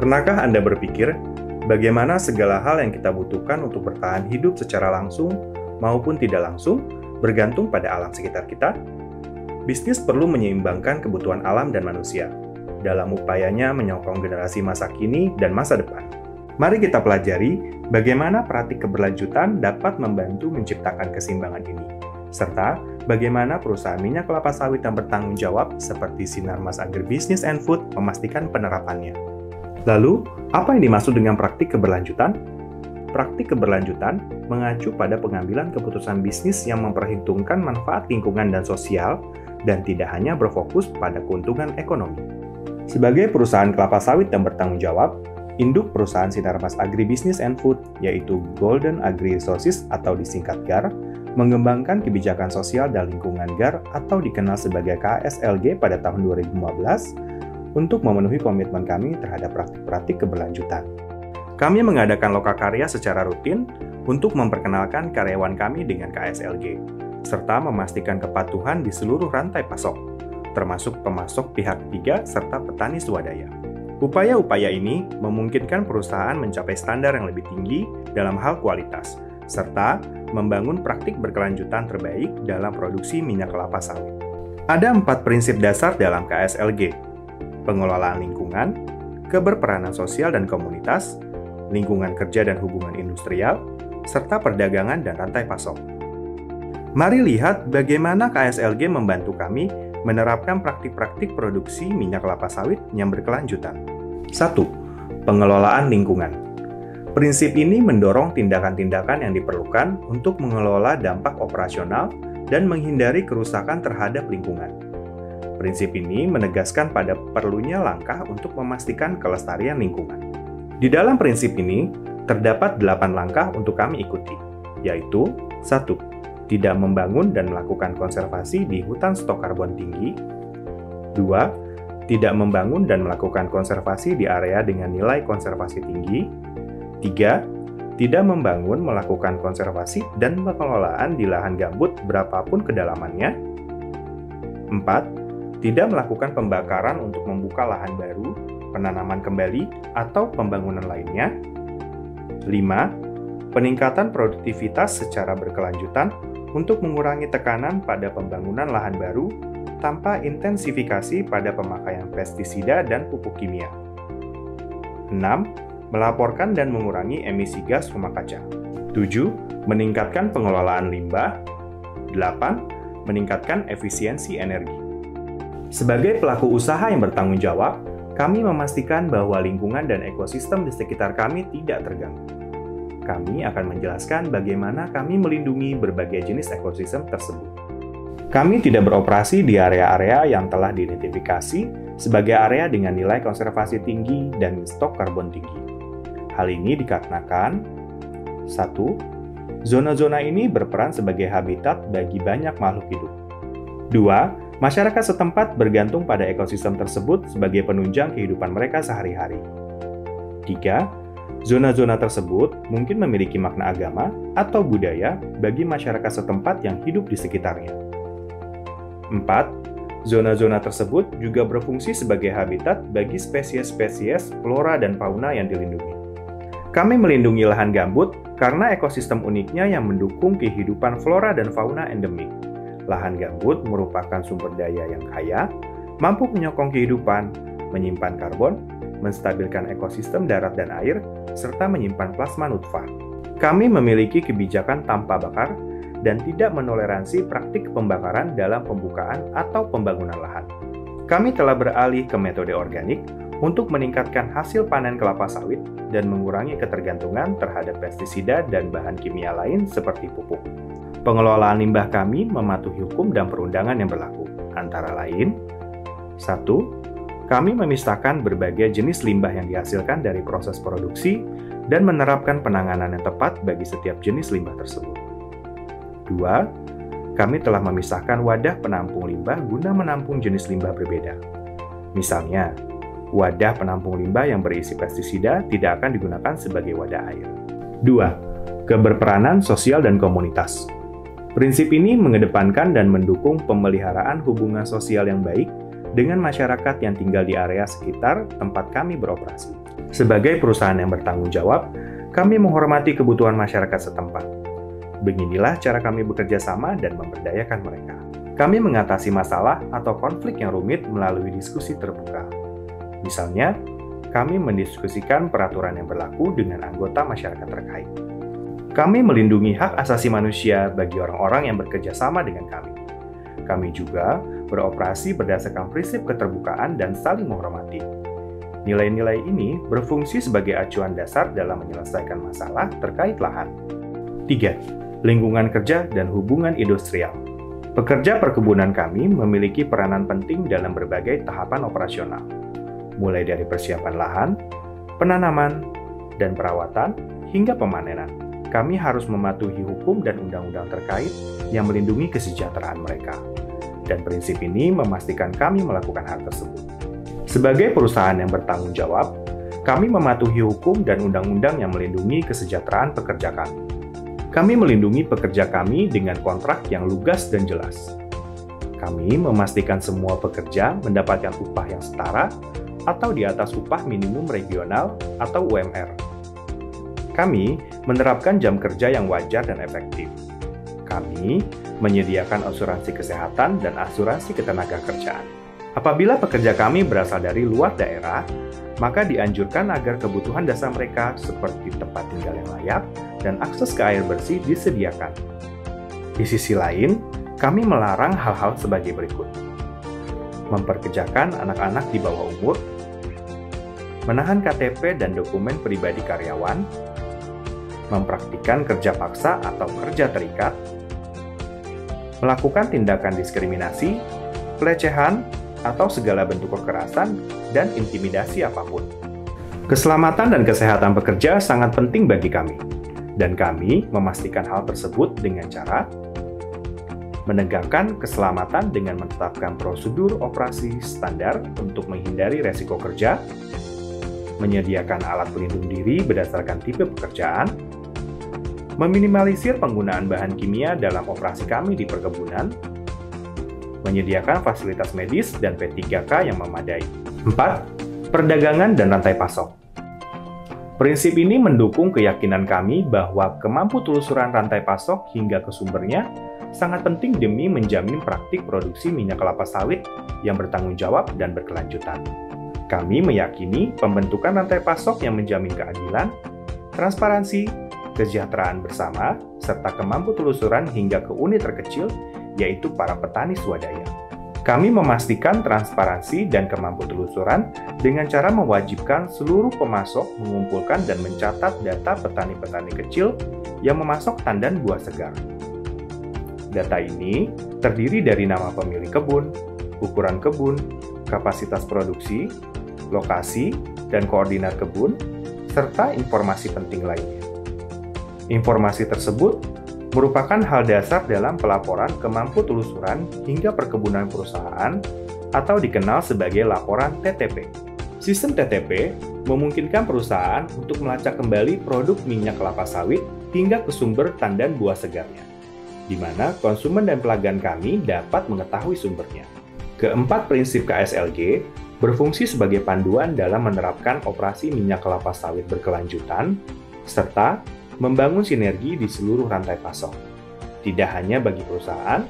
Pernahkah Anda berpikir bagaimana segala hal yang kita butuhkan untuk bertahan hidup secara langsung maupun tidak langsung bergantung pada alam sekitar kita? Bisnis perlu menyeimbangkan kebutuhan alam dan manusia dalam upayanya menyokong generasi masa kini dan masa depan. Mari kita pelajari bagaimana praktik keberlanjutan dapat membantu menciptakan keseimbangan ini, serta bagaimana perusahaan minyak kelapa sawit yang bertanggung jawab seperti Sinarmas Agribusiness and Food memastikan penerapannya. Lalu, apa yang dimaksud dengan praktik keberlanjutan? Praktik keberlanjutan mengacu pada pengambilan keputusan bisnis yang memperhitungkan manfaat lingkungan dan sosial dan tidak hanya berfokus pada keuntungan ekonomi. Sebagai perusahaan kelapa sawit yang bertanggung jawab, induk perusahaan Sinarmas Agribusiness and Food, yaitu Golden Agri Resources atau disingkat GAR, mengembangkan kebijakan sosial dan lingkungan GAR atau dikenal sebagai KSLG pada tahun 2015 untuk memenuhi komitmen kami terhadap praktik-praktik keberlanjutan. Kami mengadakan lokakarya secara rutin untuk memperkenalkan karyawan kami dengan KSLG, serta memastikan kepatuhan di seluruh rantai pasok, termasuk pemasok pihak ketiga serta petani swadaya. Upaya-upaya ini memungkinkan perusahaan mencapai standar yang lebih tinggi dalam hal kualitas, serta membangun praktik berkelanjutan terbaik dalam produksi minyak kelapa sawit. Ada 4 prinsip dasar dalam KSLG: pengelolaan lingkungan, keberperanan sosial dan komunitas, lingkungan kerja dan hubungan industrial, serta perdagangan dan rantai pasok. Mari lihat bagaimana KSLG membantu kami menerapkan praktik-praktik produksi minyak kelapa sawit yang berkelanjutan. 1. Pengelolaan lingkungan. Prinsip ini mendorong tindakan-tindakan yang diperlukan untuk mengelola dampak operasional dan menghindari kerusakan terhadap lingkungan. Prinsip ini menegaskan pada perlunya langkah untuk memastikan kelestarian lingkungan. Di dalam prinsip ini, terdapat 8 langkah untuk kami ikuti, yaitu 1. Tidak membangun dan melakukan konservasi di hutan stok karbon tinggi. 2. Tidak membangun dan melakukan konservasi di area dengan nilai konservasi tinggi. 3. Tidak membangun, melakukan konservasi dan pengelolaan di lahan gambut berapapun kedalamannya. 4. Tidak melakukan pembakaran untuk membuka lahan baru, penanaman kembali, atau pembangunan lainnya. 5. Peningkatan produktivitas secara berkelanjutan untuk mengurangi tekanan pada pembangunan lahan baru tanpa intensifikasi pada pemakaian pestisida dan pupuk kimia. 6. Melaporkan dan mengurangi emisi gas rumah kaca. 7. Meningkatkan pengelolaan limbah. 8. Meningkatkan efisiensi energi. Sebagai pelaku usaha yang bertanggung jawab, kami memastikan bahwa lingkungan dan ekosistem di sekitar kami tidak terganggu. Kami akan menjelaskan bagaimana kami melindungi berbagai jenis ekosistem tersebut. Kami tidak beroperasi di area-area yang telah diidentifikasi sebagai area dengan nilai konservasi tinggi dan stok karbon tinggi. Hal ini dikarenakan 1. Zona-zona ini berperan sebagai habitat bagi banyak makhluk hidup. 2. Masyarakat setempat bergantung pada ekosistem tersebut sebagai penunjang kehidupan mereka sehari-hari. 3. Zona-zona tersebut mungkin memiliki makna agama atau budaya bagi masyarakat setempat yang hidup di sekitarnya. 4. Zona-zona tersebut juga berfungsi sebagai habitat bagi spesies-spesies flora dan fauna yang dilindungi. Kami melindungi lahan gambut karena ekosistem uniknya yang mendukung kehidupan flora dan fauna endemik. Lahan gambut merupakan sumber daya yang kaya, mampu menyokong kehidupan, menyimpan karbon, menstabilkan ekosistem darat dan air, serta menyimpan plasma nutfah. Kami memiliki kebijakan tanpa bakar dan tidak menoleransi praktik pembakaran dalam pembukaan atau pembangunan lahan. Kami telah beralih ke metode organik untuk meningkatkan hasil panen kelapa sawit dan mengurangi ketergantungan terhadap pestisida dan bahan kimia lain seperti pupuk. Pengelolaan limbah kami mematuhi hukum dan perundangan yang berlaku, antara lain 1. Kami memisahkan berbagai jenis limbah yang dihasilkan dari proses produksi dan menerapkan penanganan yang tepat bagi setiap jenis limbah tersebut. 2. Kami telah memisahkan wadah penampung limbah guna menampung jenis limbah berbeda. Misalnya, wadah penampung limbah yang berisi pestisida tidak akan digunakan sebagai wadah air. 2. Keberperanan sosial dan komunitas. Prinsip ini mengedepankan dan mendukung pemeliharaan hubungan sosial yang baik dengan masyarakat yang tinggal di area sekitar tempat kami beroperasi. Sebagai perusahaan yang bertanggung jawab, kami menghormati kebutuhan masyarakat setempat. Beginilah cara kami bekerja sama dan memberdayakan mereka. Kami mengatasi masalah atau konflik yang rumit melalui diskusi terbuka. Misalnya, kami mendiskusikan peraturan yang berlaku dengan anggota masyarakat terkait. Kami melindungi hak asasi manusia bagi orang-orang yang bekerja sama dengan kami. Kami juga beroperasi berdasarkan prinsip keterbukaan dan saling menghormati. Nilai-nilai ini berfungsi sebagai acuan dasar dalam menyelesaikan masalah terkait lahan. 3. Lingkungan kerja dan hubungan industrial. Pekerja perkebunan kami memiliki peranan penting dalam berbagai tahapan operasional, mulai dari persiapan lahan, penanaman, dan perawatan, hingga pemanenan. Kami harus mematuhi hukum dan undang-undang terkait yang melindungi kesejahteraan mereka. Dan prinsip ini memastikan kami melakukan hal tersebut. Sebagai perusahaan yang bertanggung jawab, kami mematuhi hukum dan undang-undang yang melindungi kesejahteraan pekerja kami. Kami melindungi pekerja kami dengan kontrak yang lugas dan jelas. Kami memastikan semua pekerja mendapatkan upah yang setara atau di atas upah minimum regional atau UMR. Kami menerapkan jam kerja yang wajar dan efektif. Kami menyediakan asuransi kesehatan dan asuransi ketenagakerjaan. Apabila pekerja kami berasal dari luar daerah, maka dianjurkan agar kebutuhan dasar mereka seperti tempat tinggal yang layak dan akses ke air bersih disediakan. Di sisi lain, kami melarang hal-hal sebagai berikut. Memperkerjakan anak-anak di bawah umur, menahan KTP dan dokumen pribadi karyawan, mempraktikkan kerja paksa atau kerja terikat, melakukan tindakan diskriminasi, pelecehan, atau segala bentuk kekerasan dan intimidasi apapun. Keselamatan dan kesehatan pekerja sangat penting bagi kami, dan kami memastikan hal tersebut dengan cara menegakkan keselamatan dengan menetapkan prosedur operasi standar untuk menghindari resiko kerja, menyediakan alat pelindung diri berdasarkan tipe pekerjaan, meminimalisir penggunaan bahan kimia dalam operasi kami di perkebunan, menyediakan fasilitas medis dan P3K yang memadai. 4. Perdagangan dan rantai pasok. Prinsip ini mendukung keyakinan kami bahwa kemamputelusuran rantai pasok hingga ke sumbernya sangat penting demi menjamin praktik produksi minyak kelapa sawit yang bertanggung jawab dan berkelanjutan. Kami meyakini pembentukan rantai pasok yang menjamin keadilan, transparansi, kesejahteraan bersama, serta kemamputelusuran hingga ke unit terkecil, yaitu para petani swadaya. Kami memastikan transparansi dan kemamputelusuran dengan cara mewajibkan seluruh pemasok mengumpulkan dan mencatat data petani-petani kecil yang memasok tandan buah segar. Data ini terdiri dari nama pemilik kebun, ukuran kebun, kapasitas produksi, lokasi, dan koordinat kebun, serta informasi penting lainnya. Informasi tersebut merupakan hal dasar dalam pelaporan kemamputelusuran hingga perkebunan perusahaan atau dikenal sebagai laporan TTP. Sistem TTP memungkinkan perusahaan untuk melacak kembali produk minyak kelapa sawit hingga ke sumber tandan buah segarnya, di mana konsumen dan pelanggan kami dapat mengetahui sumbernya. Keempat prinsip KSLG berfungsi sebagai panduan dalam menerapkan operasi minyak kelapa sawit berkelanjutan, serta membangun sinergi di seluruh rantai pasok. Tidak hanya bagi perusahaan,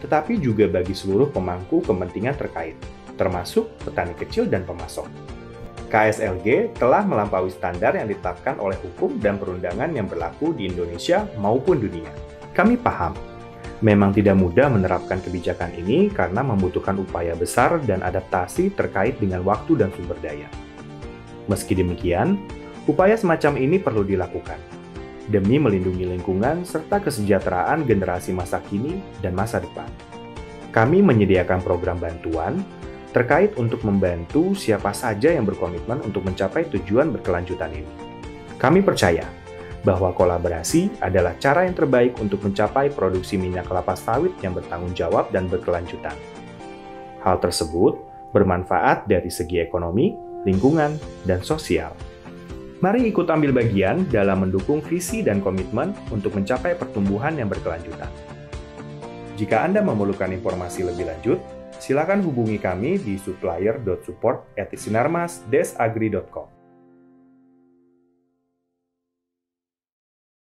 tetapi juga bagi seluruh pemangku kepentingan terkait, termasuk petani kecil dan pemasok. KSLG telah melampaui standar yang ditetapkan oleh hukum dan perundangan yang berlaku di Indonesia maupun dunia. Kami paham, memang tidak mudah menerapkan kebijakan ini karena membutuhkan upaya besar dan adaptasi terkait dengan waktu dan sumber daya. Meski demikian, upaya semacam ini perlu dilakukan demi melindungi lingkungan serta kesejahteraan generasi masa kini dan masa depan. Kami menyediakan program bantuan terkait untuk membantu siapa saja yang berkomitmen untuk mencapai tujuan berkelanjutan ini. Kami percaya bahwa kolaborasi adalah cara yang terbaik untuk mencapai produksi minyak kelapa sawit yang bertanggung jawab dan berkelanjutan. Hal tersebut bermanfaat dari segi ekonomi, lingkungan, dan sosial. Mari ikut ambil bagian dalam mendukung visi dan komitmen untuk mencapai pertumbuhan yang berkelanjutan. Jika Anda memerlukan informasi lebih lanjut, silakan hubungi kami di supplier.support@sinarmas-agri.com.